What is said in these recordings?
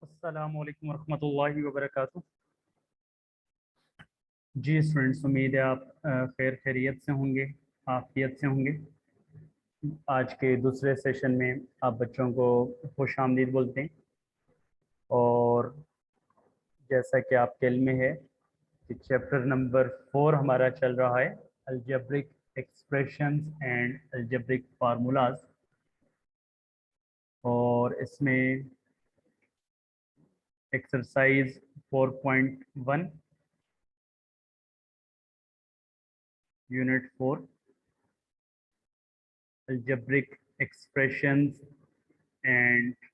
अस्सलामु अलैकुम वरहमतुल्लाहि वबरकातुह। जी स्टूडेंट्स, उम्मीद है आप खैर खैरियत से होंगे, आफियत से होंगे। आज के दूसरे सेशन में आप बच्चों को खुश आमदीद बोलते हैं। और जैसा कि आपके इल्म में है कि चैप्टर नंबर 4 हमारा चल रहा है, algebraic expressions and algebraic formulas. और इसमें exercise 4.1 unit 4 algebraic expressions and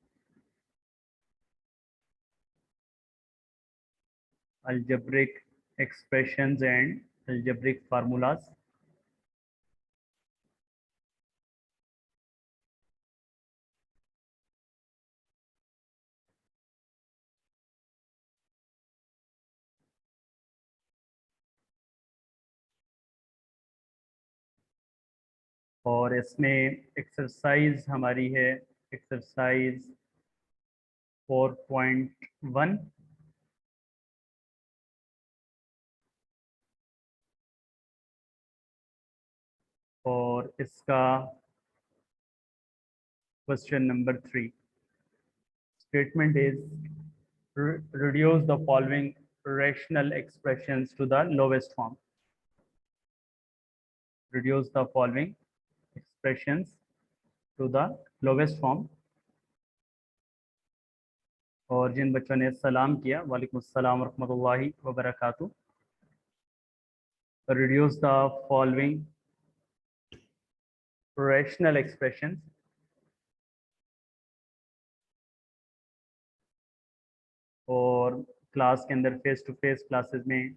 algebraic expressions and algebraic formulas। और इसमें एक्सरसाइज हमारी है एक्सरसाइज 4.1। और इसका question number 3 statement is reduce the following rational expressions to the lowest form। reduce the following expressions to the lowest form। और जिन बच्चों ने सलाम किया, वालेकुम अस्सलाम रहमतुल्लाहि व बरकातुहू। Reduce the following rational expressions. और क्लास के अंदर फेस टू फेस क्लासेस में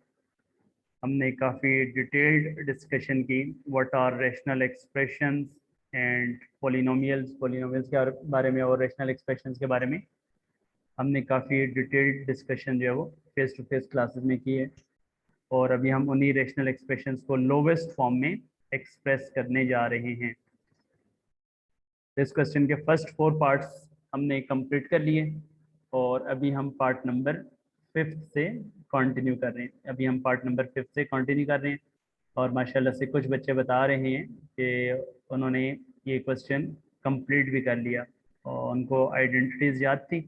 हमने काफ़ी डिटेल्ड डिस्कशन की what are rational expressions and polynomials के बारे में और रैशनल एक्सप्रेशंस के बारे में हमने काफ़ी डिटेल्ड डिस्कशन जो है वो फेस टू फेस क्लासेस में की है। और अभी हम उन्हीं रैशनल एक्सप्रेशंस को लोवेस्ट फॉर्म में एक्सप्रेस करने जा रहे हैं। इस क्वेश्चन के फर्स्ट 4 पार्ट्स हमने कंप्लीट कर लिए और अभी हम पार्ट नंबर 5 से कंटिन्यू कर रहे हैं। अभी हम पार्ट नंबर 5 से कंटिन्यू कर रहे हैं। और माशाल्लाह से कुछ बच्चे बता रहे हैं कि उन्होंने ये क्वेश्चन कंप्लीट भी कर लिया और उनको आइडेंटिटीज़ याद थी।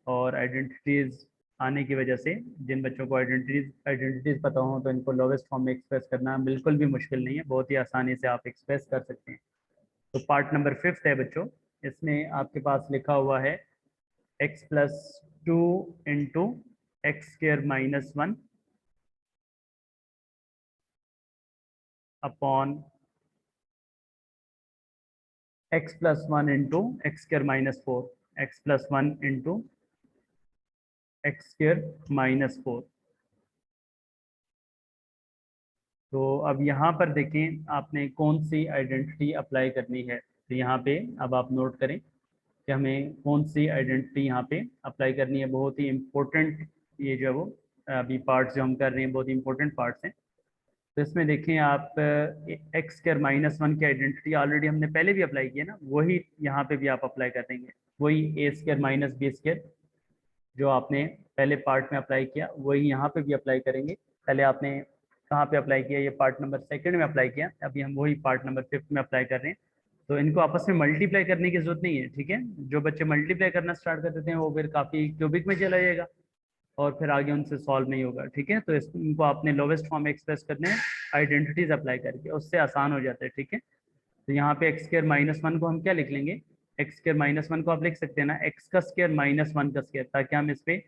और आइडेंटिटीज़ आने की वजह से जिन बच्चों को आइडेंटिटीज़ पता हो तो इनको लोवेस्ट फॉर्म में एक्सप्रेस करना बिल्कुल भी मुश्किल नहीं है, बहुत ही आसानी से आप एक्सप्रेस कर सकते हैं। तो पार्ट नंबर 5 है बच्चों, इसमें आपके पास लिखा हुआ है x+2 into x² - 1 upon x+1 into x² - 4 x+1 into x² - 4। तो अब यहाँ पर देखें आपने कौन सी आइडेंटिटी अप्लाई करनी है। तो यहाँ पे अब आप नोट करें कि हमें कौन सी आइडेंटिटी यहाँ पे अप्लाई करनी है। बहुत ही इम्पोर्टेंट ये जो है वो अभी पार्ट्स जो हम कर रहे हैं बहुत ही इंपॉर्टेंट पार्ट्स हैं। तो इसमें देखें आप x² - 1 की आइडेंटिटी ऑलरेडी हमने पहले भी अप्लाई किया ना, वही यहाँ पे भी आप अप्लाई कर देंगे। वही a² - b² जो आपने पहले पार्ट में अप्लाई किया वही यहाँ पे भी अप्लाई करेंगे। पहले आपने कहाँ पे अप्लाई किया, ये पार्ट नंबर 2 में अप्लाई किया, अभी हम वही पार्ट नंबर 5 में अप्लाई कर रहे हैं। तो इनको आपस में मल्टीप्लाई करने की जरूरत नहीं है, ठीक है। जो बच्चे मल्टीप्लाई करना स्टार्ट कर देते हैं वो फिर काफ़ी क्यूबिक में चला जाएगा और फिर आगे उनसे सॉल्व नहीं होगा, ठीक है। तो इनको आपने लोवेस्ट फॉर्म में एक्सप्रेस करने हैं आइडेंटिटीज अप्लाई करके, उससे आसान हो जाता है, ठीक है। तो यहाँ पे x² - 1 को हम क्या लिख लेंगे, x² - 1 को आप लिख सकते हैं ना x² - 1 का स्क्वायर, ताकि हम इस पे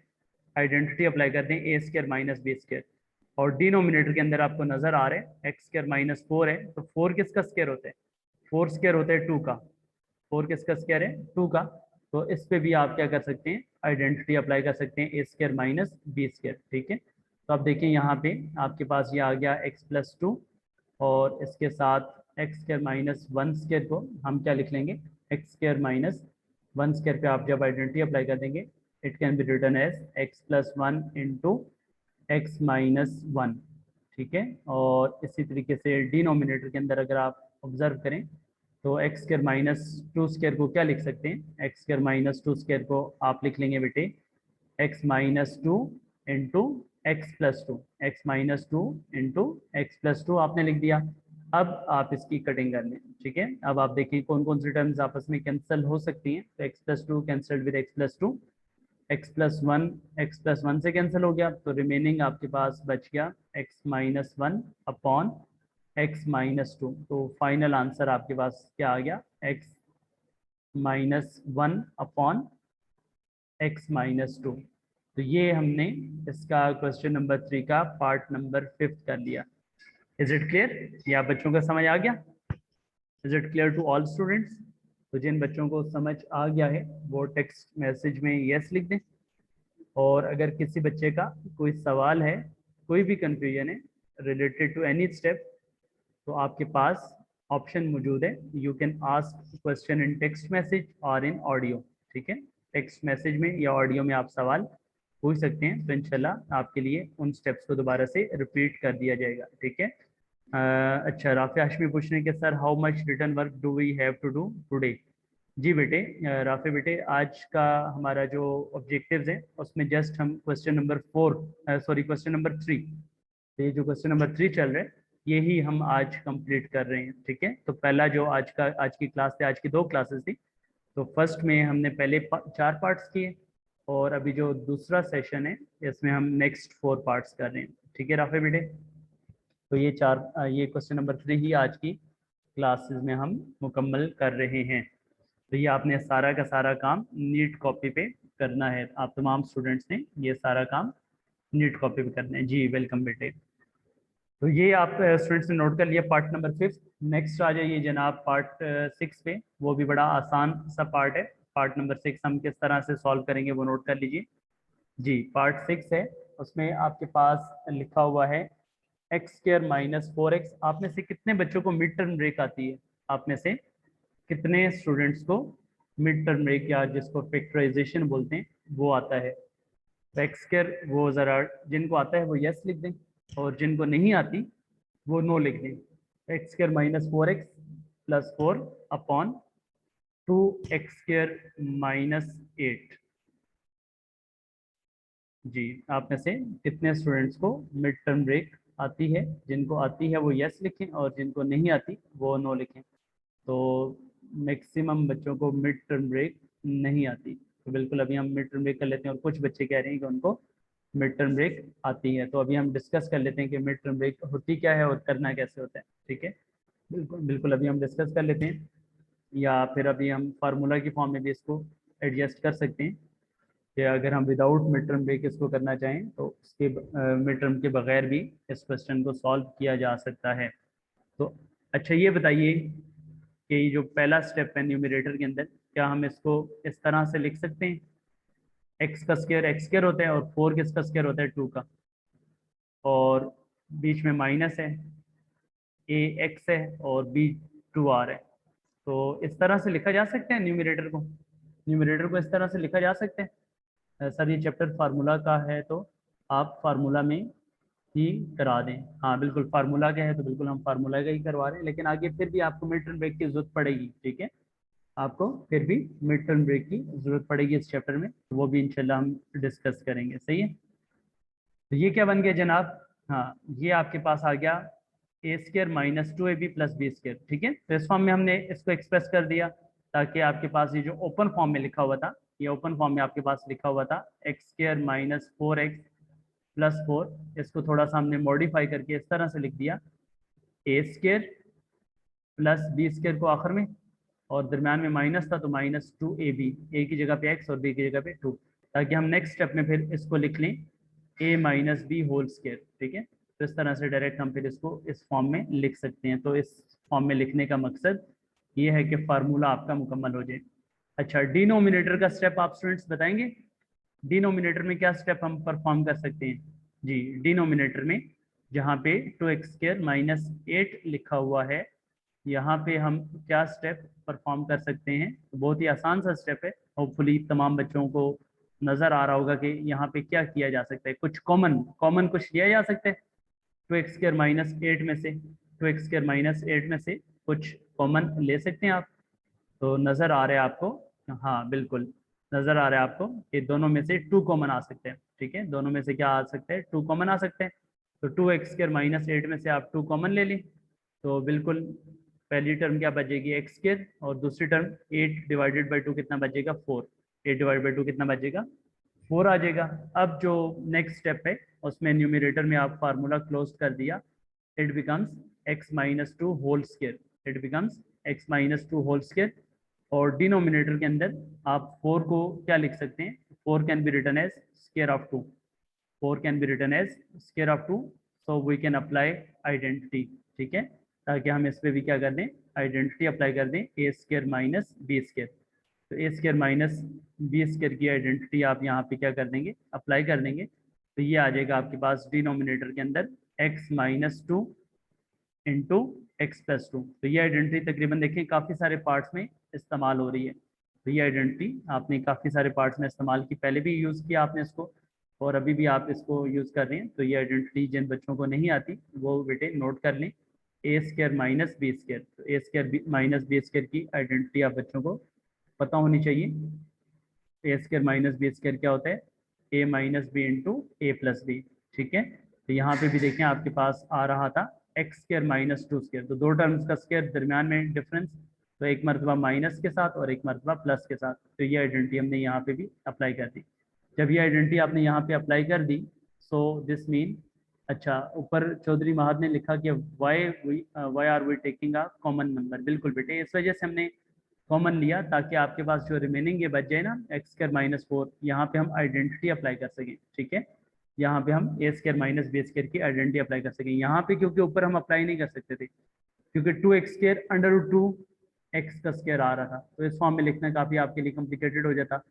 आइडेंटिटी अप्लाई करते हैं a² - b²। और डिनोमिनेटर के अंदर आपको नजर आ रहा है x² - 4 है, तो 4 किसका स्क्वायर होता है, 4 स्क्वायर होता है 2 का। 4 किसका स्क्वायर है, 2 का। तो इस पे भी आप क्या कर सकते हैं, आइडेंटिटी अप्लाई कर सकते हैं a² - b², ठीक है। तो अब देखिए यहाँ पे आपके पास ये आ गया x+2 और इसके साथ x² - 1² को हम क्या लिख लेंगे, x² - 1² पे आप जब आइडेंटिटी अप्लाई कर देंगे it can be written as x+1 into x-1, ठीक है। और इसी तरीके से डिनोमिनेटर के अंदर अगर आप ऑब्जर्व करें तो x² - 2² को क्या लिख सकते हैं, x² - 2² को आप लिख लेंगे बेटे x minus two into x plus two, x minus two into x plus two आपने लिख दिया। अब आप इसकी कटिंग कर लें, ठीक है। अब आप देखिए कौन कौन सी टर्म्स आपस में कैंसिल हो सकती हैं। तो x plus two cancelled with x plus two, x plus one से कैंसिल हो गया, तो रिमेनिंग आपके पास बच गया x minus one upon x minus two. तो फाइनल आंसर आपके पास क्या आ गया, x minus one upon x minus two. तो ये हमने इसका क्वेश्चन नंबर 3 का पार्ट नंबर 5 कर लिया। Is it clear? ये आप बच्चों का समझ आ गया? Is it clear to all students? तो जिन बच्चों को समझ आ गया है वो टेक्स्ट मैसेज में यस लिख दें, और अगर किसी बच्चे का कोई सवाल है, कोई भी कंफ्यूजन है रिलेटेड टू एनी स्टेप, तो आपके पास ऑप्शन मौजूद है, you can ask question in text message और इन ऑडियो। ठीक है, टेक्स्ट मैसेज में या ऑडियो में आप सवाल पूछ सकते हैं, तो इंशाल्लाह आपके लिए उन स्टेप्स को दोबारा से रिपीट कर दिया जाएगा। ठीक है। अच्छा, राफे हाशमी पूछ रहे हैं कि sir how much return work do we have to do today. जी बेटे, राफे बेटे, आज का हमारा जो ऑब्जेक्टिव्स है उसमें जस्ट हम question number 4, sorry question number 3, ये जो क्वेश्चन नंबर 3 चल रहा है यही हम आज कंप्लीट कर रहे हैं। ठीक है, तो पहला जो आज की क्लास थी, आज की 2 क्लासेस थी, तो फर्स्ट में हमने पहले 4 पार्ट्स किए, और अभी जो दूसरा सेशन है इसमें हम नेक्स्ट 4 पार्ट्स कर रहे हैं। ठीक है राफे बेटे, तो ये क्वेश्चन नंबर 3 ही आज की क्लासेस में हम मुकम्मल कर रहे हैं। तो ये आपने सारा का सारा काम नीट कॉपी पे करना है, आप तमाम स्टूडेंट्स ने ये सारा काम नीट कॉपी पे करना है। जी वेलकम बेटे। तो ये आप स्टूडेंट्स ने नोट कर लिया पार्ट नंबर 5। नेक्स्ट आ जाइए जनाब पार्ट 6 पे, वो भी बड़ा आसान सा पार्ट है। पार्ट नंबर 6 हम किस तरह से सॉल्व करेंगे वो नोट कर लीजिए। जी पार्ट 6 है, उसमें आपके पास लिखा हुआ है एक्स स्क्र माइनस 4x। आप में से कितने बच्चों को मिड टर्म ब्रेक आती है? आप में से कितने स्टूडेंट्स को मिड टर्म ब्रेक या जिसको फैक्टराइजेशन बोलते हैं वो आता है? तो एक्स स्क्र वो ज़रा जिनको आता है वो यस लिख दें, और जिनको नहीं आती वो नो लिख दें। X square minus 4x plus 4 upon 2x square minus 8। जी, आप में से कितने स्टूडेंट्स को मिड टर्म ब्रेक आती है? जिनको आती है वो यस लिखें, और जिनको नहीं आती वो नो लिखें। तो मैक्सिमम बच्चों को मिड टर्म ब्रेक नहीं आती, तो बिल्कुल अभी हम मिड टर्म ब्रेक कर लेते हैं। और कुछ बच्चे कह रहे हैं कि उनको मिड टर्म ब्रेक आती है, तो अभी हम डिस्कस कर लेते हैं कि मिड टर्म ब्रेक होती क्या है और करना कैसे होता है। ठीक है, बिल्कुल बिल्कुल अभी हम डिस्कस कर लेते हैं, या फिर अभी हम फार्मूला की फॉर्म में भी इसको एडजस्ट कर सकते हैं कि अगर हम विदाउट मिड टर्म ब्रेक इसको करना चाहें तो उसके मिड टर्म के बगैर भी इस क्वेश्चन को सॉल्व किया जा सकता है। तो अच्छा ये बताइए कि जो पहला स्टेप है न्यूमरेटर के अंदर, क्या हम इसको इस तरह से लिख सकते हैं? एक्स का स्क्वायर एक्स स्क्वायर होता है, और 4 किसका स्क्वायर होता है? 2 का, और बीच में माइनस है, ए एक्स है और बी 2r है। तो इस तरह से लिखा जा सकता है न्यूमरेटर को, न्यूमरेटर को इस तरह से लिखा जा सकता है। सर ये चैप्टर फार्मूला का है तो आप फार्मूला में ही करा दें। हाँ बिल्कुल, फार्मूला का है तो बिल्कुल हम फार्मूला का ही करवा रहे हैं, लेकिन आगे फिर भी आपको मिड टर्म ब्रेक की जरूरत पड़ेगी। ठीक है, आपको फिर भी मिड टर्म ब्रेक की जरूरत पड़ेगी इस चैप्टर में, तो वो भी इंशाल्लाह हम डिस्कस करेंगे। सही है, तो ये क्या बन गया जनाब? हाँ, ये आपके पास आ गया A square minus 2ab plus B square. ठीक है, तो इस फॉर्म में हमने इसको एक्सप्रेस कर दिया, ताकि आपके पास ये जो ओपन फॉर्म में लिखा हुआ था, ये ओपन फॉर्म में आपके पास लिखा हुआ था x square minus 4x plus 4, इसको थोड़ा सा हमने मॉडिफाई करके इस तरह से लिख दिया ए स्क्र प्लस बी स्क्र को आखिर में, और दरम्यान में माइनस था तो माइनस 2ab, ए की जगह पे एक्स और बी की जगह पे 2, ताकि हम नेक्स्ट स्टेप में फिर इसको लिख लें ए माइनस बी होल स्क्र। ठीक है, तो इस तरह से डायरेक्ट हम फिर इसको इस फॉर्म में लिख सकते हैं। तो इस फॉर्म में लिखने का मकसद ये है कि फार्मूला आपका मुकम्मल हो जाए। अच्छा, डिनोमिनेटर का स्टेप आप स्टूडेंट्स बताएंगे, डिनोमिनेटर में क्या स्टेप हम परफॉर्म कर सकते हैं? जी, डिनोमिनेटर में जहाँ पे 2x स्क्र माइनस 8 लिखा हुआ है, यहाँ पे हम क्या स्टेप परफॉर्म कर सकते हैं? तो बहुत ही आसान सा स्टेप है, होपफुली तमाम बच्चों को नज़र आ रहा होगा कि यहाँ पे क्या किया जा सकता है। कुछ कॉमन कॉमन कुछ लिया जा सकता है 2x स्क्र माइनस 8 में से, 2x स्क्र माइनस 8 में से कुछ कॉमन ले सकते हैं आप। तो नज़र आ रहा है आपको? हाँ बिल्कुल, नजर आ रहा है आपको कि दोनों में से 2 कॉमन आ सकते हैं। ठीक है, दोनों में से क्या आ सकते हैं, 2 कॉमन आ सकते हैं। तो 2x² माइनस 8 में से आप 2 कॉमन ले ली, तो बिल्कुल पहली टर्म क्या बचेगी, x² और दूसरी टर्म 8 डिवाइडेड बाई 2 कितना बचेगा, 4। 8 डिवाइडेड बाई 2 कितना बचेगा, 4 आ जाएगा। अब जो नेक्स्ट स्टेप है उसमें न्यूमरेटर में आप फार्मूला क्लोज कर दिया, it becomes x minus 2 whole square, it becomes x minus 2 whole square. और डिनोमिनेटर के अंदर आप 4 को क्या लिख सकते हैं, 4 can be written as square of 2, 4 can be written as square of 2। So we can apply identity. ठीक है, ताकि हम इस पे भी क्या कर दें, आइडेंटिटी अप्लाई कर दें, ए स्क्वायर माइनस बी स्क्वायर। तो ए स्क्वायर माइनस बी स्क्वायर की आइडेंटिटी आप यहाँ पे क्या कर देंगे, अप्लाई कर देंगे। तो ये आ जाएगा आपके पास डिनोमिनेटर के अंदर x minus 2 into x plus 2। तो ये आइडेंटिटी तकरीबन देखें काफ़ी सारे पार्ट्स में इस्तेमाल हो रही है। तो ये आइडेंटिटी आपने काफ़ी सारे पार्ट्स में इस्तेमाल की, पहले भी यूज़ किया आपने इसको और अभी भी आप इसको यूज़ कर रहे हैं। तो ये आइडेंटिटी जिन बच्चों को नहीं आती वो बेटे नोट कर लें, ए स्क्वायर माइनस बी स्क्वायर। तो ए स्क्वायर माइनस बी स्क्वायर की आइडेंटिटी आप बच्चों को पता होनी चाहिए। ए स्क्वायर माइनस बी स्क्वायर क्या होता है, A minus B into A plus B. ठीक है, तो यहाँ पे भी देखें आपके पास आ रहा था एक्स स्क्वायर माइनस 2 स्क्वायर, तो दो टर्म्स का स्क्वायर दरम्यान में डिफरेंस, तो एक मरतबा माइनस के साथ और एक मरतबा प्लस के साथ। तो ये आइडेंटिटी हमने यहाँ पे भी अप्लाई कर दी। जब ये आइडेंटिटी आपने यहाँ पे अप्लाई कर दी, सो दिस मीन, अच्छा ऊपर चौधरी महाद ने लिखा कि why are we taking a common number. बिल्कुल बेटे, इस वजह से हमने कॉमन लिया ताकि आपके पास जो रिमेनिंग ये बच जाए ना, एक्स स्क्वायर माइनस 4, यहाँ पे हम आइडेंटिटी अप्लाई कर सकें। ठीक है, यहाँ पे हम ए स्क्वायर माइनस बी स्क्वायर की आइडेंटिटी अप्लाई कर सकें। यहाँ पे क्योंकि ऊपर हम अप्लाई नहीं कर सकते थे, क्योंकि 2x² अंडर रूट 2 एक्स का स्क्वायर आ रहा था, तो इस फॉर्म में लिखना काफ़ी आपके लिए कॉम्प्लिकेटेड हो जाता,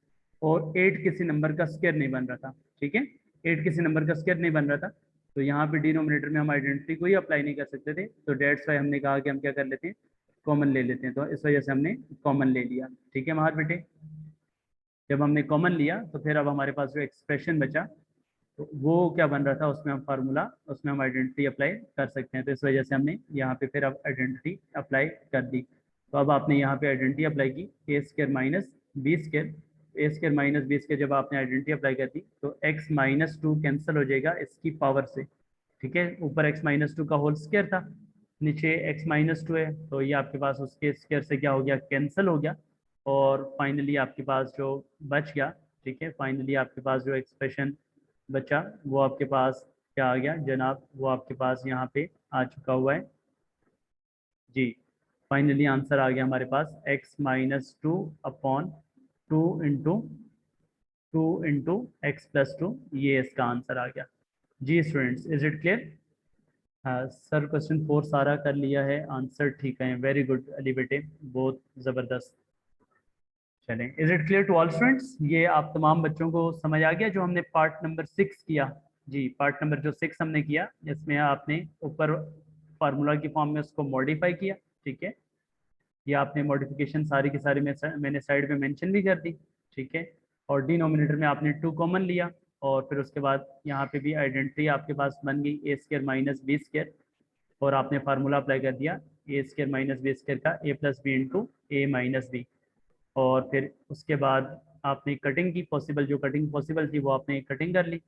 और 8 किसी नंबर का स्क्वायर नहीं बन रहा था। ठीक है, 8 किसी नंबर का स्क्वायर नहीं बन रहा था, तो यहाँ पे डिनोमिनेटर में हम आइडेंटिटी को ही अप्लाई नहीं कर सकते थे। तो डेट्स वाई हमने कहा कि हम क्या कर लेते हैं, कॉमन ले लेते हैं। तो इस वजह से हमने कॉमन ले लिया। ठीक है महार बेटे, जब हमने कॉमन लिया तो फिर अब हमारे पास जो एक्सप्रेशन बचा, तो वो क्या बन रहा था, उसमें हम फार्मूला, उसमें हम आइडेंटिटी अप्लाई कर सकते हैं। तो इस वजह से हमने यहाँ पे फिर अब आइडेंटिटी अप्लाई कर दी। तो अब आपने यहाँ पे आइडेंटिटी अप्लाई की, ए स्क्वायर माइनस बी स्क्वायर। ए स्क्वायर माइनस बी स्क्वायर जब आपने आइडेंटिटी अप्लाई कर दी, तो एक्स माइनस 2 कैंसिल हो जाएगा इसकी पावर से। ठीक है, ऊपर एक्स माइनस 2 का होल स्क्वायर था, नीचे एक्स माइनस 2 है, तो ये आपके पास उसके स्क्वायर से क्या हो गया, कैंसिल हो गया। और फाइनली आपके पास जो बच गया, ठीक है, फाइनली आपके पास जो एक्सप्रेशन बचा वो आपके पास क्या आ गया जनाब, वो आपके पास यहाँ पे आ चुका हुआ है जी। फाइनली आंसर आ गया हमारे पास x minus 2 upon 2 into 2 into x plus 2, ये इसका आंसर आ गया जी। Students, is it clear? हाँ सर, क्वेश्चन 4 सारा कर लिया है, आंसर ठीक है, वेरी गुड अली बेटे, बहुत ज़बरदस्त। चलें, is it clear to all students? ये आप तमाम बच्चों को समझ आ गया जो हमने पार्ट नंबर 6 किया जी। पार्ट नंबर जो 6 हमने किया, इसमें आपने ऊपर फार्मूला की फॉर्म में उसको मॉडिफाई किया। ठीक है, ये आपने मॉडिफिकेशन सारी की सारी मैंने साइड में मेंशन भी कर दी। ठीक है, और डिनोमिनेटर में आपने 2 कॉमन लिया, और फिर उसके बाद यहाँ पे भी आइडेंटिटी आपके पास बन गई, ए स्क्वायर माइनस बी स्क्वायर, और आपने फार्मूला अप्लाई कर दिया, ए स्क्वायर माइनस बी स्क्वायर का ए प्लस बी इंटू ए माइनस बी। और फिर उसके बाद आपने कटिंग की, पॉसिबल जो कटिंग पॉसिबल थी वो आपने कटिंग कर ली,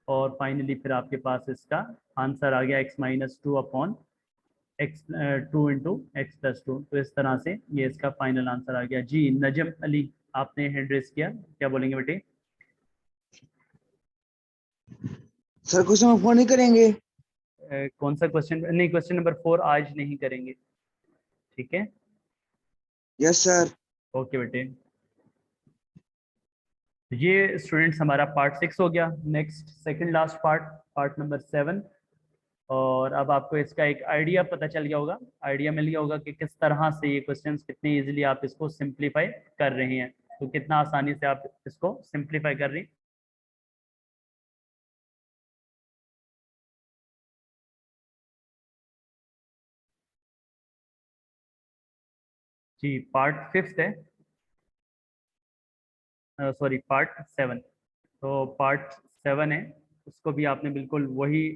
और फाइनली फिर आपके पास इसका आंसर आ गया x minus 2 upon x 2 into x plus 2। तो इस तरह से ये इसका फाइनल आंसर आ गया जी। नजम अली, आपने हैंड रेस किया, क्या बोलेंगे बेटे? सर क्वेश्चन नंबर 4 नहीं करेंगे? कौन सा क्वेश्चन? नहीं, क्वेश्चन नंबर 4 आज नहीं करेंगे। ठीक है, यस सर। ओके बेटे। ये स्टूडेंट्स हमारा पार्ट 6 हो गया। Next second last part, part number 7। और अब आपको इसका एक आइडिया पता चल गया होगा, आइडिया मिल गया होगा कि किस तरह से ये क्वेश्चंस कितने इजीली आप इसको सिंप्लीफाई कर रहे हैं, तो कितना आसानी से आप इसको सिंप्लीफाई कर रहे हैं। जी, पार्ट 5 है, सॉरी पार्ट 7। तो पार्ट 7 है, उसको भी आपने बिल्कुल वही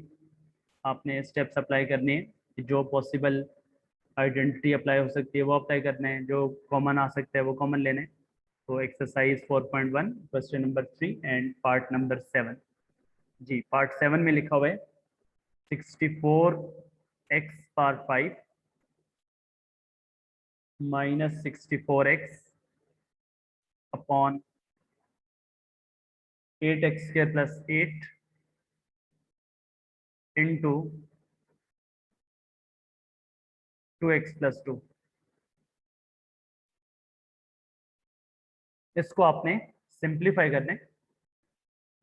आपने स्टेप्स अप्लाई करने हैं कि जो पॉसिबल आइडेंटिटी अप्लाई हो सकती है वो अप्लाई करना है, जो कॉमन आ सकता है वो कॉमन लेने हैं। तो exercise 4.1 question number 3 and part number 7। जी पार्ट 7 में लिखा हुआ है 64x⁵ minus 64x upon 8x² plus 8 into 2x plus 2। इसको आपने सिंप्लीफाई करना है।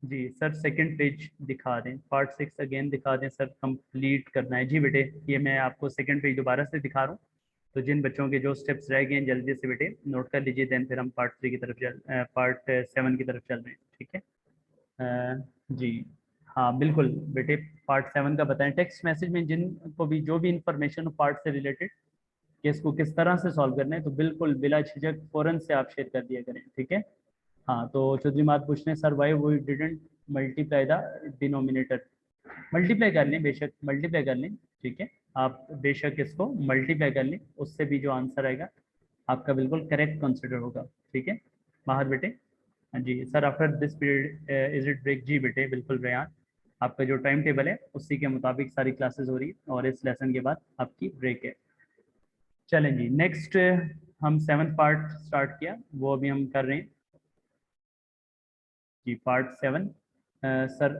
जी सर सेकंड पेज दिखा दें, पार्ट 6 अगेन दिखा दें सर, कंप्लीट करना है। जी बेटे ये मैं आपको सेकंड पेज दोबारा से दिखा रहा हूँ, तो जिन बच्चों के जो स्टेप्स रह गए हैं जल्दी से बेटे नोट कर लीजिए, देन फिर हम पार्ट 3 की तरफ पार्ट 7 की तरफ चल रहे हैं। ठीक है जी हाँ बिल्कुल बेटे, पार्ट 7 का बताएं। टेक्स्ट मैसेज में जिनको भी जो भी इंफॉर्मेशन हो पार्ट से रिलेटेड कि इसको किस तरह से सॉल्व करना है, तो बिल्कुल बिला झिझक फौरन से आप शेयर कर दिया करें। ठीक है हाँ, तो चौधरी मात पूछ रहे हैं sir why we didn't multiply the denominator. Multiply कर लें, बेशक मल्टीप्लाई कर लें। ठीक है आप बेशक इसको मल्टीप्लाई कर लें, उससे भी जो आंसर आएगा आपका बिल्कुल करेक्ट कंसिडर होगा। ठीक है माहर बेटे। हाँ जी sir after this period is it break. जी बेटे बिल्कुल रेयान, आपका जो टाइम टेबल है उसी के मुताबिक सारी क्लासेस हो रही है और इस लेसन के बाद आपकी ब्रेक है। चलें जी नेक्स्ट हम 7th पार्ट स्टार्ट किया, वो अभी हम कर रहे हैं जी पार्ट 7। सर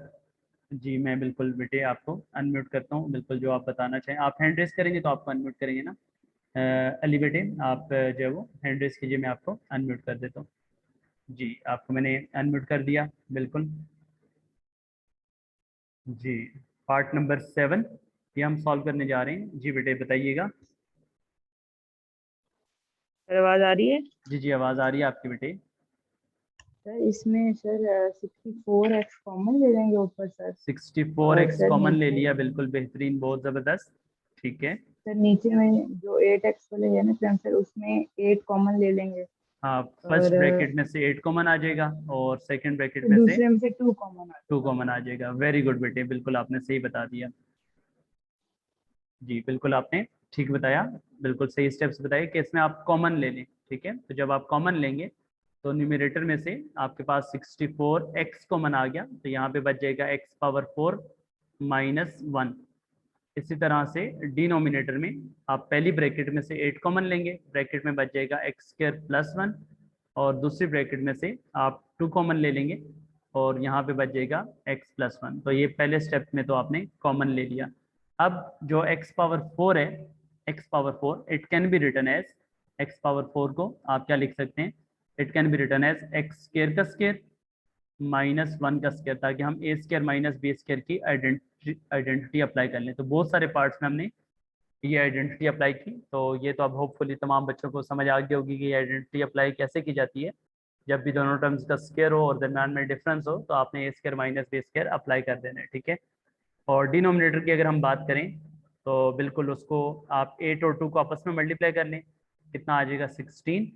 जी मैं बिल्कुल बेटे आपको अनम्यूट करता हूँ, बिल्कुल जो आप बताना चाहें। आप हैंड रेस करेंगे तो आपको अनम्यूट करेंगे ना। अली बेटे आप जो है वो हैंड रेस कीजिए, मैं आपको अनम्यूट कर देता हूँ। जी आपको मैंने अनम्यूट कर दिया बिल्कुल। जी पार्ट नंबर 7 ये हम सॉल्व करने जा रहे हैं। जी बेटे बताइएगा। सर आवाज आ रही है? जी जी आवाज़ आ रही है आपकी बेटे। सर इसमें सर 64x कॉमन ले लेंगे ऊपर सर। 64x सर कॉमन ले नीचे लिया, बिल्कुल बेहतरीन, बहुत ज़बरदस्त। ठीक है सर नीचे में जो 8x वाले है ना सर, उसमें 8 कॉमन ले लेंगे। हाँ फर्स्ट और ब्रैकेट में से 8 कॉमन आ जाएगा और सेकंड ब्रैकेट फिर में से दूसरे में से 2 कॉमन आ 2 जाएगा। कॉमन आ जाएगा। वेरी गुड बेटे, बिल्कुल आपने सही बता दिया। जी बिल्कुल आपने ठीक बताया, बिल्कुल सही स्टेप्स बताए कि इसमें आप कॉमन ले लें। ठीक है तो जब आप कॉमन लेंगे तो न्यूमरेटर में से आपके पास 64x कॉमन आ गया, तो यहाँ पे बच जाएगा x⁴ माइनस 1। इसी तरह से डिनोमिनेटर में आप पहली ब्रैकेट में से 8 कॉमन लेंगे, ब्रैकेट में बच जाएगा x² प्लस 1 और दूसरी ब्रैकेट में से आप 2 कॉमन ले लेंगे और यहाँ पे बच जाएगा x प्लस 1। तो ये पहले स्टेप में तो आपने कॉमन ले लिया। अब जो x⁴ है, x⁴ it can be written as x⁴ को आप क्या लिख सकते हैं, it can be written as x² का स्क्वायर माइनस 1 का स्क्वायर, ताकि हम a² माइनस b² की आइडेंटिटी अप्लाई कर लें। तो बहुत सारे पार्ट्स में हमने ये आइडेंटिटी अप्लाई की, तो ये तो अब होपफुली तमाम बच्चों को समझ आ गई होगी कि ये आइडेंटिटी अप्लाई कैसे की जाती है। जब भी दोनों टर्म्स का स्क्वायर हो और दरम्यान में डिफरेंस हो तो आपने a² माइनस b² अप्लाई कर देना है। ठीक है और डिनोमिनेटर की अगर हम बात करें तो बिल्कुल उसको आप 8 और 2 को आपस में मल्टीप्लाई कर लें, कितना आ जाएगा 16।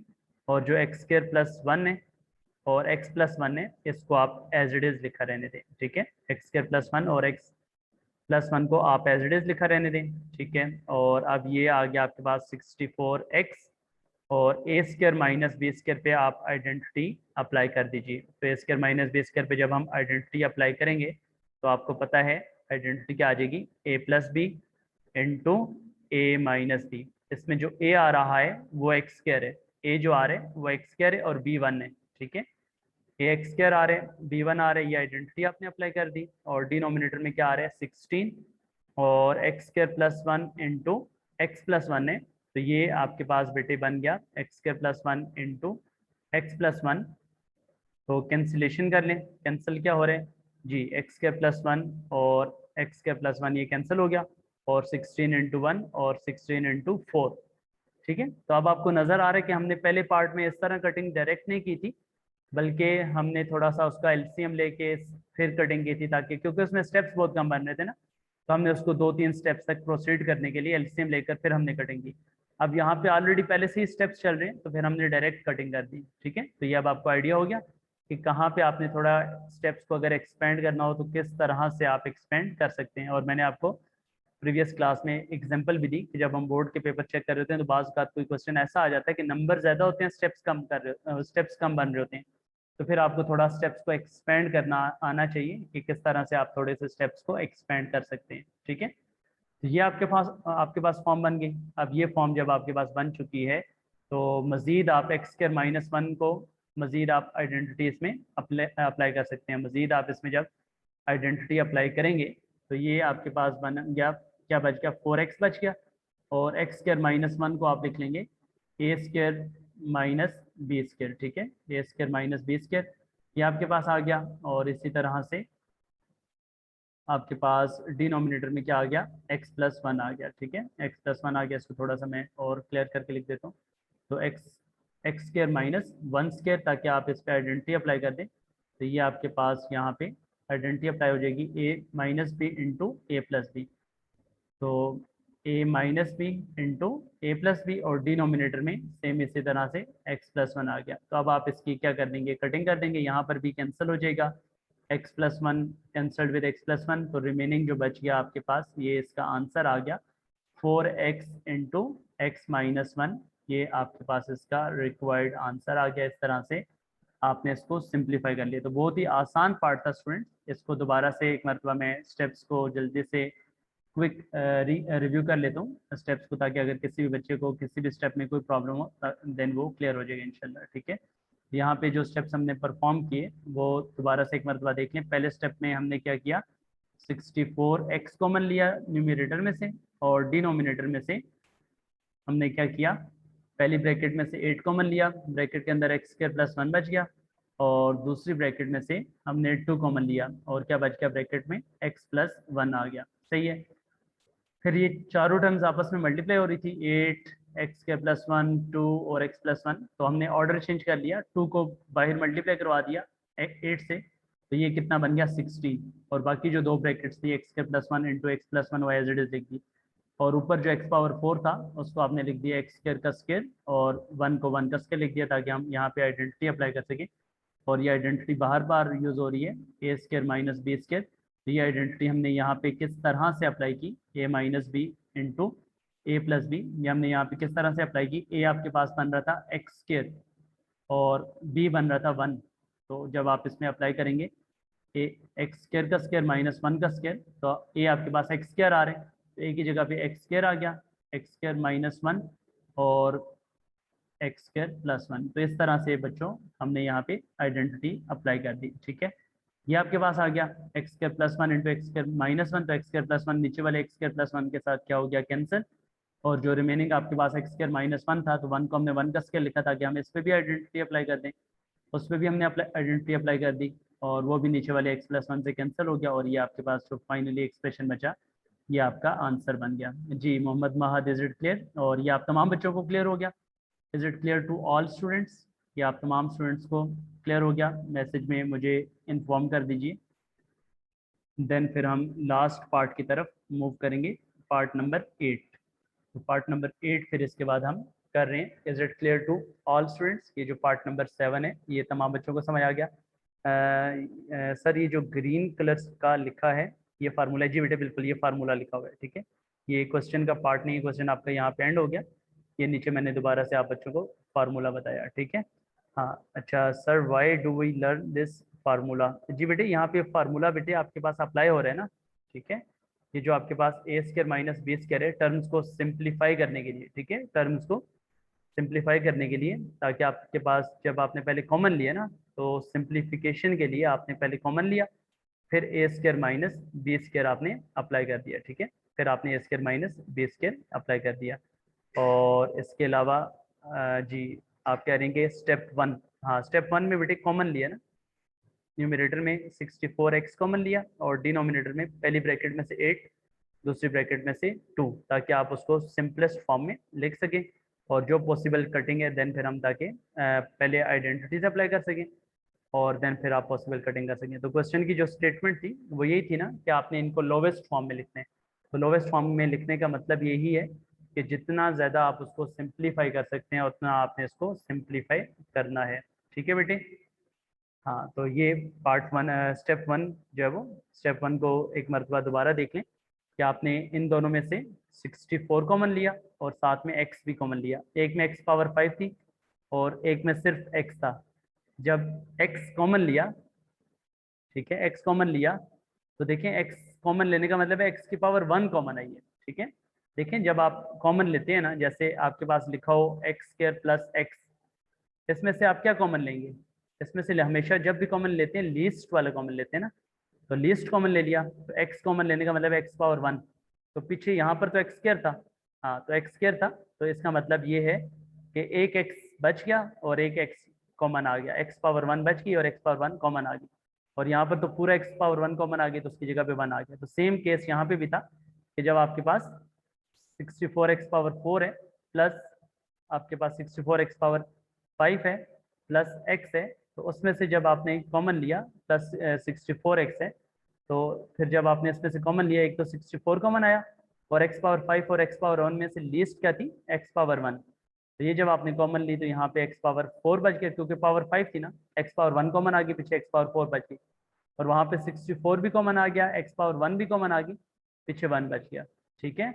और जो x² प्लस 1 है और x प्लस 1 है, इसको आप एज इट इज लिखा रहने दें। ठीक है x² प्लस 1 और x प्लस 1 को आप एज इट इज लिखा रहने दें। ठीक है और अब ये आ गया आपके पास 64x और a² माइनस b² पे आप आइडेंटिटी अप्लाई कर दीजिए। तो a² माइनस b² पे जब हम आइडेंटिटी अप्लाई करेंगे तो आपको पता है आइडेंटिटी क्या आ जाएगी, a plus B into A minus b. इसमें जो a आ रहा है वो x² है, a जो आ रहा है वो x² है और b 1 है। ठीक है x² आ रहे हैं b 1 आ रहे हैं, ये आइडेंटिटी आपने अप्लाई कर दी। और डिनोमिनेटर में क्या आ रहा है 16 और x² plus 1 into x plus 1 है, तो ये आपके पास बेटे बन गया x² plus 1 into x plus 1। तो कैंसिलेशन कर लें, कैंसिल क्या हो रहा है जी, x² प्लस 1 और x² प्लस 1 ये कैंसिल हो गया और 16 इंटू 1 और 16 इंटू 4। ठीक है तो अब आपको नजर आ रहा है कि हमने पहले पार्ट में इस तरह कटिंग डायरेक्ट नहीं की थी, बल्कि हमने थोड़ा सा उसका एलसीएम लेके फिर कटिंग की थी, ताकि क्योंकि उसमें स्टेप्स बहुत कम बन रहे थे ना, तो हमने उसको 2-3 स्टेप्स तक प्रोसीड करने के लिए एलसीएम लेकर फिर हमने कटिंग की। अब यहाँ पे ऑलरेडी पहले से ही स्टेप्स चल रहे हैं तो फिर हमने डायरेक्ट कटिंग कर दी। ठीक है तो ये अब आपको आइडिया हो गया कि कहाँ पे आपने थोड़ा स्टेप्स को अगर एक्सपेंड करना हो तो किस तरह से आप एक्सपेंड कर सकते हैं। और मैंने आपको प्रीवियस क्लास में एग्जांपल भी दी कि जब हम बोर्ड के पेपर चेक कर रहे होते हैं तो बाज़ बात कोई क्वेश्चन ऐसा आ जाता है कि नंबर ज़्यादा होते हैं, स्टेप्स कम बन रहे होते हैं, तो फिर आपको थोड़ा स्टेप्स को एक्सपेंड करना आना चाहिए कि किस तरह से आप थोड़े से स्टेप्स को एक्सपेंड कर सकते हैं। ठीक है, तो ये आपके पास फॉर्म बन गई। अब ये फॉर्म जब आपके पास बन चुकी है तो मज़ीद आप x²-1 को मज़ीद आप आइडेंटिटी इसमें अप्लाई कर सकते हैं। मज़ीद आप इसमें जब आइडेंटिटी अप्लाई करेंगे तो ये आपके पास बन गया, क्या बच गया, 4x बच गया, और x²-1 को आप लिख लेंगे a² - b²। ठीक है, a² - b², ये आपके पास आ गया। और इसी तरह से आपके पास डिनोमिनेटर में क्या आ गया, x+1 आ गया। ठीक है, x+1 आ गया। इसको थोड़ा सा मैं और क्लियर करके लिख देता हूँ। तो x² - 1², ताकि आप इस पर आइडेंटिटी अप्लाई कर दें, तो ये आपके पास यहाँ पे आइडेंटिटी अप्लाई हो जाएगी a-b इंटू a+b। तो a-b इंटू a+b, और डिनोमिनेटर में सेम इसी तरह से x+1 आ गया। तो अब आप इसकी क्या कर देंगे, कटिंग कर देंगे। यहाँ पर भी कैंसिल हो जाएगा, x+1 कैंसल्ड विद x+1, तो रिमेनिंग जो बच गया आपके पास, ये इसका आंसर आ गया 4x इंटू x-1। ये आपके पास इसका रिक्वायर्ड आंसर आ गया। इस तरह से आपने इसको सिंप्लीफाई कर लिया। तो बहुत ही आसान पार्ट था स्टूडेंट। इसको दोबारा से एक मरतबा मैं स्टेप्स को जल्दी से क्विक रिव्यू कर लेता हूँ स्टेप्स को, ताकि अगर किसी भी बच्चे को किसी भी स्टेप में कोई प्रॉब्लम हो देन वो क्लियर हो जाएगा इंशाल्लाह। ठीक है, यहाँ पे जो स्टेप्स हमने परफॉर्म किए वो दोबारा से एक मरतबा देख लें। पहले स्टेप में हमने क्या किया, 64x कॉमन लिया न्यूमरेटर में से, और डिनोमिनेटर में से हमने क्या किया, पहली ब्रैकेट में से 8 कॉमन लिया, ब्रैकेट के अंदर x²+1 बच गया, और दूसरी ब्रैकेट में से हमने 2 कॉमन लिया, और क्या बच गया ब्रैकेट में, x+1 आ गया। सही है, फिर ये चारों टर्म्स आपस में मल्टीप्लाई हो रही थी, 8x²+1, 2 और x+1, तो हमने ऑर्डर चेंज कर लिया, 2 को बाहर मल्टीप्लाई करवा दिया 8 से, तो ये कितना बन गया 60, और बाकी जो दो ब्रैकेट्स थी x²+1 into x+1 y as it is लिख दी, और ऊपर जो x⁴ था उसको आपने लिख दिया x² का स्क्वायर, और 1 को 1 का स्क्वायर लिख दिया, ताकि हम यहाँ पे आइडेंटिटी अप्लाई कर सकें। और ये आइडेंटिटी बार बार यूज हो रही है, a² - b²। तो ये आइडेंटिटी हमने यहाँ पे किस तरह से अप्लाई की, a-b इंटू a+b, ये हमने यहाँ पे किस तरह से अप्लाई की, a आपके पास बन रहा था x² और b बन रहा था 1, तो जब आप इसमें अप्लाई करेंगे x² का स्क्वायर -1 का स्क्वायर, तो a आपके पास x² आ रहे हैं, तो a की जगह पे x² आ गया, x² -1 और x²+1। तो इस तरह से बच्चों हमने यहाँ पे आइडेंटिटी अप्लाई कर दी। ठीक है, ये आपके पास आ गया x²+1 इंटू x²-1, तो x²+1 नीचे वाले x²+1 के साथ क्या हो गया, कैंसिल, और जो रिमेनिंग आपके पास x²-1 था, तो 1 को हमने 1 का स्क्वायर लिखा था कि हम इस पर भी आइडेंटिटी अप्लाई कर दें, उस पर भी हमने आइडेंटिटी अप्लाई कर दी, और वो भी नीचे वाले x+1 से कैंसिल हो गया, और ये आपके पास जो फाइनली एक्सप्रेशन बचा ये आपका आंसर बन गया। जी Mohammad Mahad, is it clear? और ये आप तमाम बच्चों को क्लियर हो गया? Is it clear to all students? ये आप तमाम स्टूडेंट्स को क्लियर हो गया? मैसेज में मुझे इन्फॉर्म कर दीजिए, देन फिर हम लास्ट पार्ट की तरफ मूव करेंगे, पार्ट नंबर 8। तो पार्ट नंबर 8 फिर इसके बाद हम कर रहे हैं। Is it clear to all students? ये जो पार्ट नंबर 7 है ये तमाम बच्चों को समझ आ गया? सर ये जो ग्रीन कलर्स का लिखा है ये फार्मूला जी बेटे, बिल्कुल ये फार्मूला लिखा हुआ है। ठीक है, ये क्वेश्चन का पार्ट नहीं है, क्वेश्चन आपका यहाँ पे एंड हो गया, ये नीचे मैंने दोबारा से आप बच्चों को फार्मूला बताया। ठीक है, हाँ अच्छा sir, why do we learn this formula? जी बेटे यहाँ पे फार्मूला बेटे आपके पास अप्लाई हो रहा है ना। ठीक है, ये जो आपके पास a² - b² है, टर्म्स को सिंप्लीफाई करने के लिए। ठीक है, टर्म्स को सिंप्लीफाई करने के लिए, ताकि आपके पास जब आपने पहले कॉमन लिया ना, तो सिंप्लीफिकेशन के लिए आपने पहले कॉमन लिया, फिर a² - b² आपने अप्लाई कर दिया। ठीक है, फिर आपने a² - b² अप्लाई कर दिया। और इसके अलावा जी आप कह रहे हैं कि स्टेप 1, हाँ स्टेप 1 में बेटे कॉमन लिया ना, न्यूमरेटर में 64x कॉमन लिया, और डिनोमिनेटर में पहली ब्रैकेट में से 8, दूसरी ब्रैकेट में से 2, ताकि आप उसको सिंपलेस्ट फॉर्म में लिख सकें, और जो पॉसिबल कटिंग है देन फिर हम ताकि पहले आइडेंटिटीज अप्लाई कर सकें, और देन फिर आप पॉसिबल कटिंग कर सकें। तो क्वेश्चन की जो स्टेटमेंट थी वो यही थी ना कि आपने इनको लोवेस्ट फॉर्म में लिखना है। तो लोवेस्ट फॉर्म में लिखने का मतलब यही है कि जितना ज़्यादा आप उसको सिंप्लीफाई कर सकते हैं उतना आपने इसको सिंप्लीफाई करना है। ठीक है बेटे, हाँ तो ये पार्ट 1 स्टेप 1 जो है वो, स्टेप 1 को एक मरतबा दोबारा देख लें। कि आपने इन दोनों में से 64 कॉमन लिया और साथ में x भी कॉमन लिया। एक में x पावर 5 थी और एक में सिर्फ x था। जब x कॉमन लिया, ठीक है, x कॉमन लिया तो देखें x कॉमन लेने का मतलब है x की पावर 1 कॉमन आई है। ठीक है, देखें जब आप कॉमन लेते हैं ना, जैसे आपके पास लिखा हो एक्स स्क्वायर प्लस एक्स, इसमें से आप क्या कॉमन लेंगे? इसमें से हमेशा जब भी कॉमन लेते हैं लीस्ट वाला कॉमन लेते हैं ना, तो लीस्ट कॉमन ले लिया तो एक्स कॉमन लेने का मतलब एक्स पावर 1। तो पीछे यहाँ पर तो एक्स स्क्वायर था, हाँ तो एक्स स्क्वायर था, तो इसका मतलब ये है कि एक एक्स बच गया और एक एक्स कॉमन आ गया, एक्स पावर 1 बच गई और एक्स पावर 1 कॉमन आ गई। और यहाँ पर तो पूरा एक्स पावर 1 कॉमन आ गया तो उसकी जगह पे 1 आ गया। तो सेम केस यहाँ पे भी था कि जब आपके पास 64x पावर 4 है प्लस आपके पास 64x पावर 5 है प्लस x है, तो उसमें से जब आपने कॉमन लिया प्लस 64x है, तो फिर जब आपने इसमें से कॉमन लिया, एक तो 64 कॉमन आया और x पावर 5 और x पावर 1 में से लीस्ट क्या थी? x power 1। तो ये जब आपने कॉमन ली तो यहाँ पे x पावर 4 बच गया, क्योंकि पावर 5 थी ना, x पावर 1 कॉमन आ गई, पीछे x पावर 4 बच गई, और वहाँ पे 64 भी कॉमन आ गया, x पावर 1 भी कॉमन आ गई, पीछे 1 बच गया। ठीक है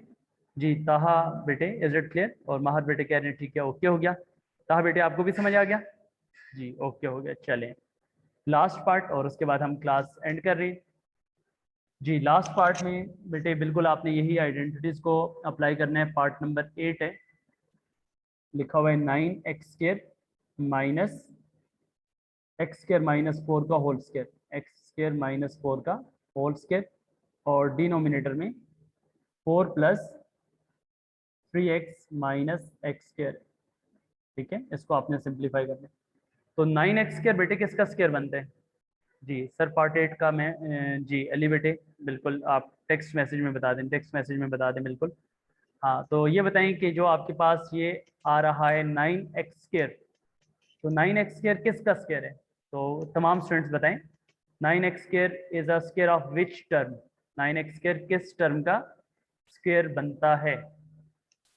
जी। ताहा बेटे इज इट क्लियर? और माहर बेटे कह रहे हैं ठीक है, ओके हो गया। ताहा बेटे आपको भी समझ आ गया जी? ओके हो गया। चलें लास्ट पार्ट और उसके बाद हम क्लास एंड कर रहे हैं जी। लास्ट पार्ट में बेटे बिल्कुल आपने यही आइडेंटिटीज को अप्लाई करना है। पार्ट नंबर 8 है, लिखा हुआ है 9x square minus x square minus 4 का whole square, x square minus 4 का होल स्क्वायर, और डिनोमिनेटर में 4 plus 3x minus x square. ठीक है, इसको आपने सिंप्लीफाई करना है। तो 9x स्क्वायर बेटे किसका स्क्वायर बनता है? जी सर पार्ट 8 का मैं जी अली बेटे बिल्कुल आप टेक्स्ट मैसेज में बता दें, टेक्स्ट मैसेज में बता दें बिल्कुल। हाँ तो ये बताएं कि जो आपके पास ये आ रहा है 9x स्क्वायर, तो 9x स्क्वायर किसका स्क्वायर है? तो तमाम स्टूडेंट्स बताएं 9x square is a square of which term? 9x square किस टर्म का स्क्वायर बनता है?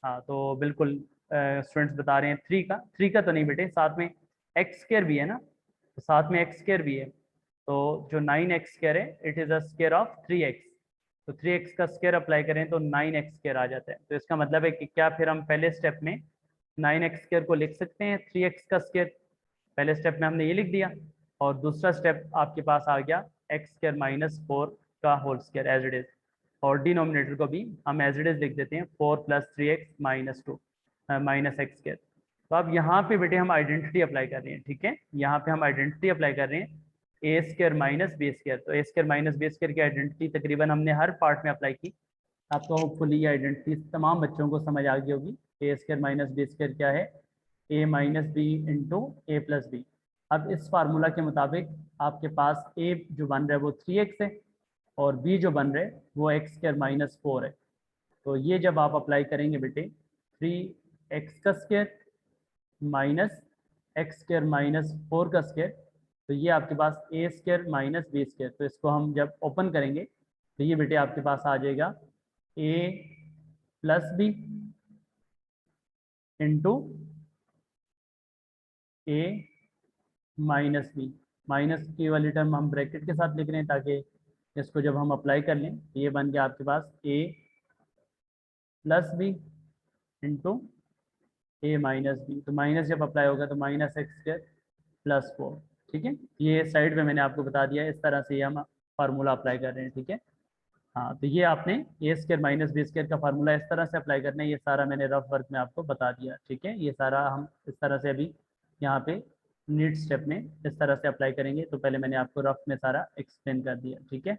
हाँ तो बिल्कुल स्टूडेंट्स बता रहे हैं 3 का। 3 का तो नहीं बेटे, साथ में एक्स स्क्वायर भी है ना, तो साथ में एक्स स्क्वायर भी है। तो जो 9x स्क्वायर है it is a square of 3x, तो 3x का स्क्वायर अप्लाई करें तो 9x स्क्वायर आ जाता है। तो इसका मतलब है कि क्या फिर हम पहले स्टेप में 9x स्क्वायर को लिख सकते हैं 3x का स्क्वायर? पहले स्टेप में हमने ये लिख दिया, और दूसरा स्टेप आपके पास आ गया एक्स स्क्वायर माइनस 4 का whole square as it is, और डिनोमिनेटर को भी हम एज इट इज लिख देते हैं 4 plus 3x minus 2 minus x square. तो अब यहाँ पे बेटे हम आइडेंटिटी अप्लाई कर रहे हैं। ठीक है, यहाँ पे हम आइडेंटिटी अप्लाई कर रहे हैं ए स्क्वायर माइनस बी स्क्वायर। तो ए स्क्वायर माइनस बी स्क्वायर की आइडेंटिटी तकरीबन हमने हर पार्ट में अप्लाई की। आपको होपफुली ये आइडेंटिटी तमाम बच्चों को समझ आ गई होगी। ए स्क्वायर माइनस बी स्क्वायर क्या है? A minus B into A plus B. अब इस फार्मूला के मुताबिक आपके पास ए जो बन रहा है वो 3x है और बी जो बन रहा है वो एक्स स्क्वायर माइनस 4 है। तो ये जब आप अप्लाई करेंगे बेटे 3x का square minus x square minus 4 का स्क्वायर, तो ये आपके पास ए स्क्वायर माइनस बी स्क्वायर। तो इसको हम जब ओपन करेंगे तो ये बेटे आपके पास आ जाएगा ए प्लस बी इंटू ए माइनस बी। माइनस की वाली टर्म हम ब्रैकेट के साथ लिख रहे हैं ताकि इसको जब हम अप्लाई कर लें तो ये बन गया आपके पास ए प्लस बी इंटू ए माइनस बी। तो माइनस जब अप्लाई होगा तो माइनस एक्स स्क्वायर प्लस 4। ठीक है, ये साइड पे मैंने आपको बता दिया, इस तरह से ये हम फार्मूला अप्लाई कर रहे हैं। ठीक है, हाँ तो ये आपने ए स्क्वायर माइनस बी स्क्वायर का फार्मूला इस तरह से अप्लाई करना है। ये सारा मैंने रफ वर्क में आपको बता दिया। ठीक है, ये सारा हम इस तरह से अभी यहाँ पे नीट स्टेप में इस तरह से अप्लाई करेंगे। तो पहले मैंने आपको रफ में सारा एक्सप्लेन कर दिया। ठीक है,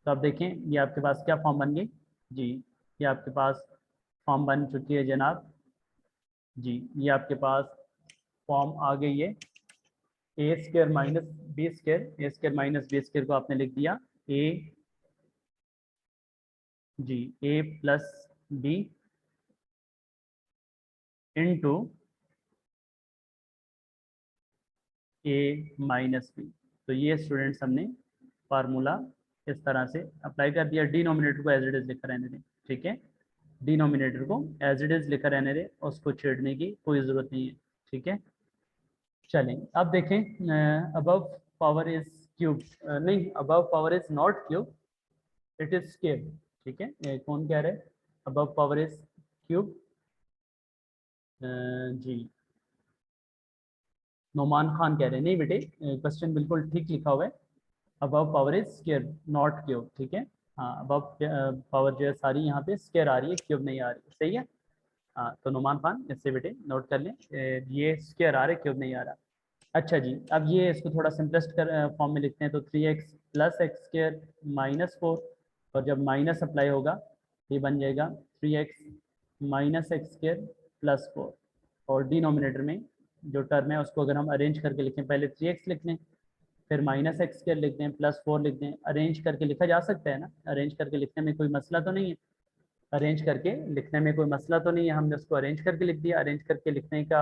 तो अब देखें ये आपके पास क्या फॉर्म बन गई जी। ये आपके पास फॉर्म बन चुकी है जनाब जी। ये आपके पास फॉर्म आ गई है ए स्क्वायर माइनस बी स्क्वायर। ए स्क्वायर माइनस बी स्क्वायर को आपने लिख दिया ए जी ए प्लस बी इंटू ए माइनस बी। तो ये स्टूडेंट्स हमने फार्मूला इस तरह से अप्लाई कर दिया। डिनोमिनेटर को एज इट इज लिखा रहने दें। ठीक है, डिनोमिनेटर को एज इट इज लिखा रहने दें, उसको छेड़ने की कोई ज़रूरत नहीं है। ठीक है, चलें अब देखें अबव पावर इज क्यूब, नहीं above power is not cube, it is square. ठीक है, कौन कह रहा है अबव पावर इज क्यूब? जी नोमान खान कह रहे हैं, नहीं बेटे क्वेश्चन बिल्कुल ठीक लिखा हुआ है, above power is square not cube, ठीक है। हाँ अबव पावर जो है सारी यहाँ पे स्क्वायर आ रही है, क्यूब नहीं आ रही, सही है। हाँ तो नुमान खान इससे बेटे नोट कर लें, ये स्क्वायर आ रहा है, क्यूब नहीं आ रहा। अच्छा जी, अब ये इसको थोड़ा सिंपलेस्ट कर फॉर्म में लिखते हैं, तो 3x plus x square minus 4, और जब माइनस अप्लाई होगा तो ये बन जाएगा 3x minus x square plus 4, और डिनोमिनेटर में जो टर्म है उसको अगर हम अरेंज करके लिखें, पहले 3x लिख लें, फिर माइनस एक्स स्क्वायर लिख दें, प्लस 4 लिख दें, अरेंज करके लिखा जा सकता है ना, अरेंज करके लिखने में कोई मसला तो नहीं है, अरेंज करके लिखने में कोई मसला तो नहीं है, हमने उसको अरेंज करके लिख दिया। अरेंज करके लिखने का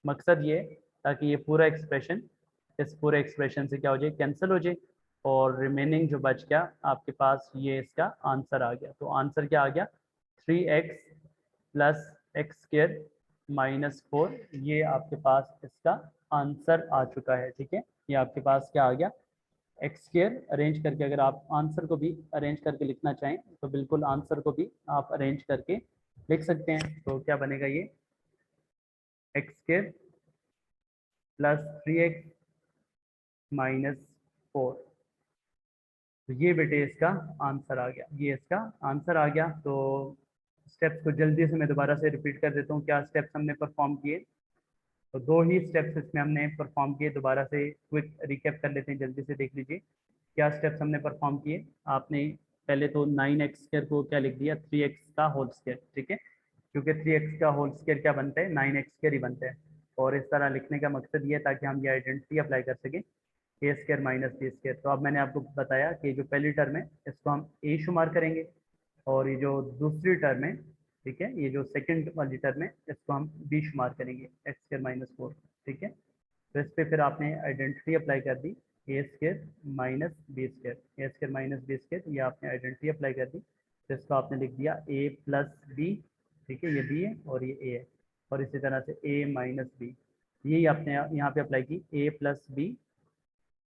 मकसद ये ताकि ये पूरा एक्सप्रेशन इस पूरे एक्सप्रेशन से क्या हो जाए, कैंसिल हो जाए, और रिमेनिंग जो बच गया आपके पास ये इसका आंसर आ गया। तो आंसर क्या आ गया, 3x plus x square minus 4, ये आपके पास इसका आंसर आ चुका है, ठीक है। ये आपके पास क्या आ गया, एक्स स्क्वायर अरेंज करके, अगर आप आंसर को भी अरेंज करके लिखना चाहें तो बिल्कुल आंसर को भी आप अरेंज करके लिख सकते हैं। तो क्या बनेगा, ये x square plus 3x minus 4, तो ये बेटे इसका आंसर आ गया, ये इसका आंसर आ गया। तो स्टेप्स को जल्दी से मैं दोबारा से रिपीट कर देता हूँ, क्या स्टेप्स हमने परफॉर्म किए। तो दो ही स्टेप्स इसमें हमने परफॉर्म किए, दोबारा से क्विक रिकैप कर लेते हैं, जल्दी से देख लीजिए क्या स्टेप्स हमने परफॉर्म किए। आपने पहले तो 9x स्क्वायर को क्या लिख दिया, 3x का होल स्क्वायर, ठीक है, क्योंकि 3x का होल स्क्वायर क्या बनता है, 9x स्क्वायर ही बनता है। और इस तरह लिखने का मकसद ये है ताकि हम ये आइडेंटिटी अप्लाई कर सकें, ए स्क्वायर माइनस बी स्क्वायर। तो अब मैंने आपको बताया कि जो पहली टर्म है इसको हम ए शुमार करेंगे, और ये जो दूसरी टर्म है, ठीक है, ये जो सेकंड वाली टर्म है इसको हम बी शुमार करेंगे, एक्स स्क्वायर माइनस 4, ठीक है। तो इस पर फिर आपने आइडेंटिटी अप्लाई कर दी, A square minus B square, A square minus B square, ये आपने आइडेंटिटी अप्लाई कर दी। तो इसको आपने लिख दिया ए प्लस बी, ठीक है, ये बी है और ये ए है, और इसी तरह से ए माइनस बी, यही आपने यहाँ पे अप्लाई की, ए प्लस बी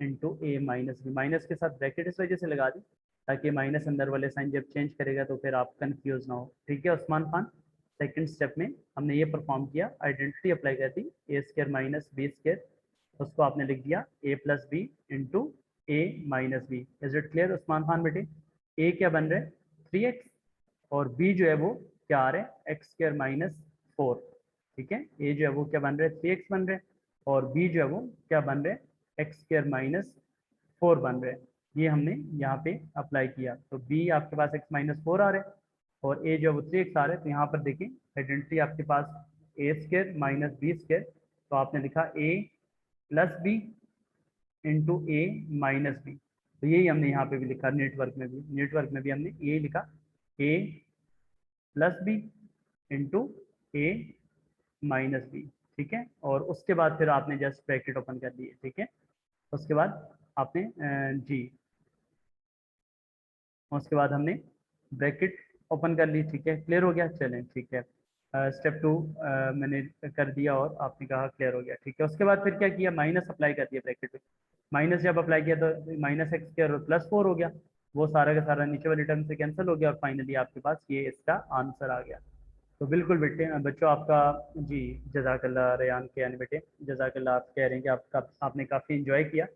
इंटू ए माइनस बी, माइनस के साथ ब्रैकेट इस वजह से लगा दी ताकि माइनस अंदर वाले साइन जब चेंज करेगा तो फिर आप कंफ्यूज ना हो, ठीक है उस्मान खान। सेकंड स्टेप में हमने ये परफॉर्म किया, आइडेंटिटी अप्लाई कर दी, A square minus B square, उसको आपने लिख दिया A plus B into A minus B. Is it clear Usman Khan बेटे? ए क्या बन रहा है 3x, और बी जो है वो क्या आ रहा है एक्स स्क्वायर माइनस 4, ठीक है। ए जो है वो क्या बन रहा है 3x बन रहा है, और बी जो है वो क्या बन रहा है एक्स स्क्वायर माइनस 4 बन रहे हैं। ये हमने यहाँ पे अप्लाई किया, तो बी आपके पास x माइनस 4 आ रहा है, और ए जो है वो 3x आ रहा है। तो यहाँ पर देखिए आइडेंटिटी आपके पास ए स्क्वायर माइनस बी स्क्वायर, तो आपने लिखा ए प्लस बी इंटू ए माइनस बी, तो यही हमने यहाँ पे भी लिखा, नेटवर्क में भी हमने यही लिखा, ए प्लस बी इंटू ए माइनस बी, ठीक है। और उसके बाद फिर आपने जस्ट ब्रैकेट ओपन कर दिए, ठीक है। उसके बाद आपने जी उसके बाद हमने ब्रैकेट ओपन कर ली, ठीक है, क्लियर हो गया, चलें ठीक है। स्टेप 2 मैंने कर दिया और आपने कहा क्लियर हो गया, ठीक है। उसके बाद फिर क्या किया, माइनस अप्लाई कर दिया ब्रैकेट में, माइनस जब अप्लाई किया तो माइनस एक्स स्क्वायर और प्लस 4 हो गया, वो सारा का सारा नीचे वाली टर्म से कैंसिल हो गया, और फाइनली आपके पास ये इसका आंसर आ गया। तो बिल्कुल बेटे बच्चों आपका जी जजाकल्ला, रेयान के यानी बेटे जजाकल्ला, आप कह रहे हैं कि आपने काफ़ी इंजॉय किया।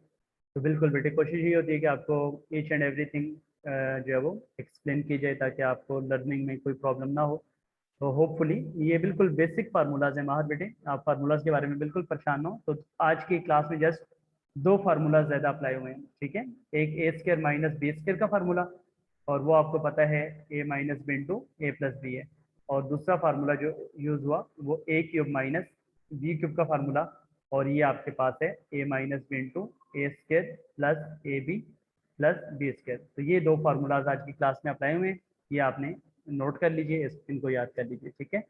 तो बिल्कुल बेटे कोशिश ये होती है कि आपको ईच एंड एवरीथिंग जो है वो एक्सप्लेन की जाए ताकि आपको लर्निंग में कोई प्रॉब्लम ना हो। तो होपफुली ये बिल्कुल बेसिक फार्मूलाज हैं माहर बेटे, आप फार्मूलाज के बारे में बिल्कुल परेशान ना हो। तो आज की क्लास में जस्ट दो फार्मूलाज ज़्यादा अप्लाई हुए हैं, ठीक है। एक A square minus B square का फार्मूला, और वो आपको पता है A minus B into A plus B है, और दूसरा फार्मूला जो यूज़ हुआ वो A cube minus B cube का फार्मूला, और ये आपके पास है A minus B into A square plus A B plus B square. तो ये दो फार्मूलाज आज की क्लास में अप्लाई हुए हैं, ये आपने नोट कर लीजिए, इनको याद कर लीजिए, ठीक है।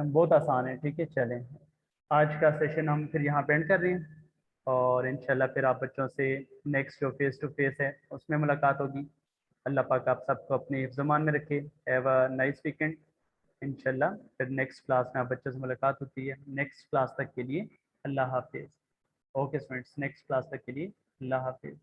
बहुत आसान है, ठीक है। चलें आज का सेशन हम फिर यहाँ पे एंड कर रहे हैं, और इंशाल्लाह फिर आप बच्चों से नेक्स्ट जो फेस टू फेस है उसमें मुलाकात होगी। अल्लाह पाक आप सबको अपने हिफ्ज़-ए-मान में रखे। Have a nice weekend. इंशाल्लाह फिर नेक्स्ट क्लास में आप बच्चों से मुलाकात होती है। नेक्स्ट क्लास तक के लिए अल्लाह हाफिज़। ओके स्टूडेंट्स, नेक्स्ट क्लास तक के लिए अल्लाह हाफिज़।